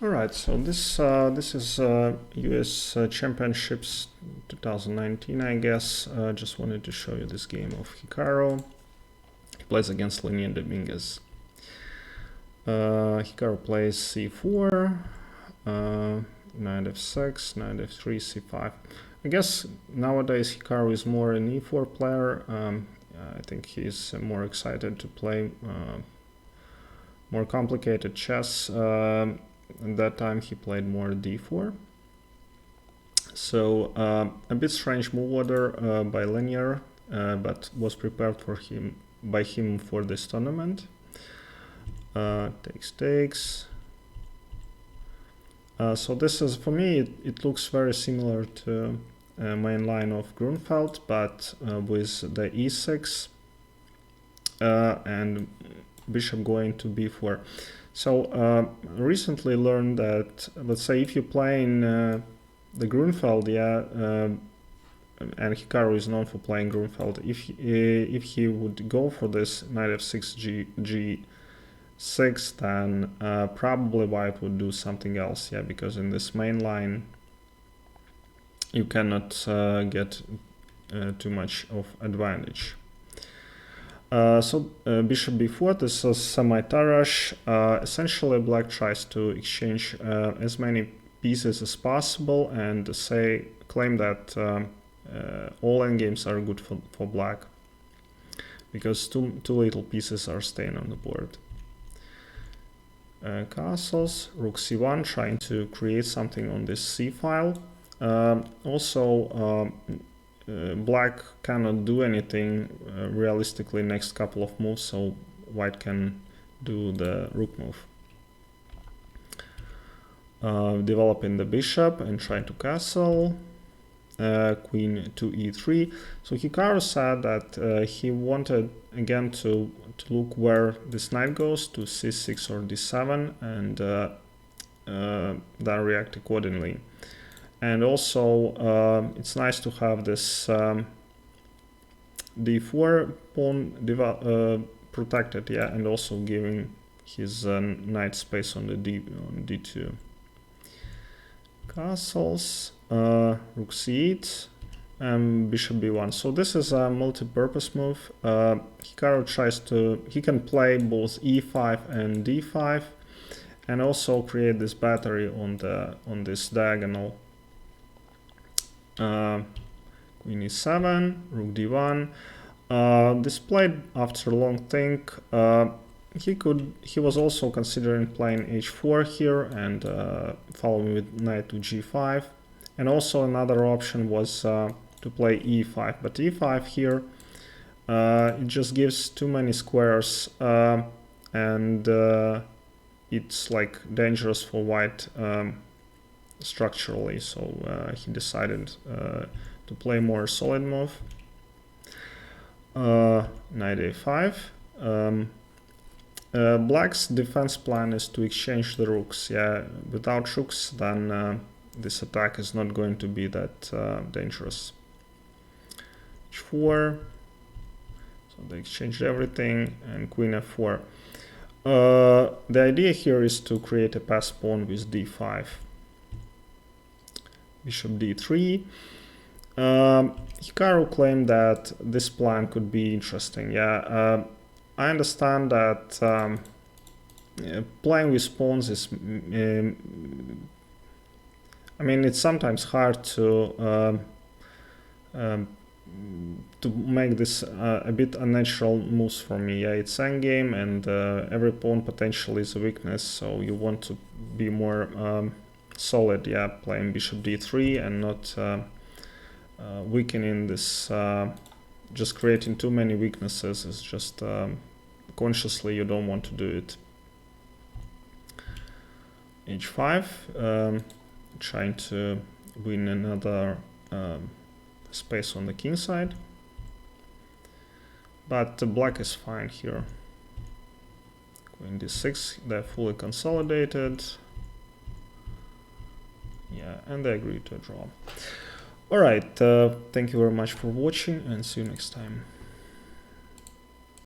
Alright, so this is US Championships 2019, I guess. Just wanted to show you this game of Hikaru. He plays against Dominguez. Hikaru plays c4, knight f6, knight f3, c5. I guess nowadays Hikaru is more an e4 player. I think he's more excited to play more complicated chess. At that time he played more d4. So a bit strange move order by Linear, but was prepared by him for this tournament. Takes. So this is, for me, it looks very similar to main line of Grunfeld, but with the e6 and bishop going to b4. So recently learned that, let's say, if you play in the Grunfeld, and Hikaru is known for playing Grunfeld, if he would go for this knight f6 g6, then probably white would do something else, because in this main line you cannot get too much of advantage. So bishop b4, this is semi-Tarrasch. Essentially black tries to exchange as many pieces as possible and claim that all endgames are good for black, because too little pieces are staying on the board. Castles, rook c1, trying to create something on this c file. Black cannot do anything realistically next couple of moves, so white can do the rook move. Developing the bishop and trying to castle. Queen to e3. So Hikaru said that he wanted again to look where this knight goes, to c6 or d7, and then react accordingly. And also it's nice to have this d4 pawn protected, and also giving his knight space on the d2. Castles, rook c8, and bishop b1. So this is a multi-purpose move. Hikaru he can play both e5 and d5, and also create this battery on this diagonal. Queen e7, rook d1. This played after a long think. He was also considering playing h4 here and following with knight to g5. And also another option was to play e5, but e5 here it just gives too many squares and it's like dangerous for white structurally, so he decided to play more solid move. Knight a5. Black's defense plan is to exchange the rooks. Without rooks, then this attack is not going to be that dangerous. h4. So they exchanged everything, and queen f4. The idea here is to create a pass pawn with d5. Bishop d3. Hikaru claimed that this plan could be interesting. I understand that playing with pawns is, it's sometimes hard to make this a bit unnatural moves for me. It's endgame, and every pawn potentially is a weakness, so you want to be more solid, playing bishop d3 and not weakening this, just creating too many weaknesses. Is just consciously you don't want to do it. h5, trying to win another space on the king side, but black is fine here. Queen d6, they're fully consolidated. And they agree to a draw. Alright, thank you very much for watching, and see you next time.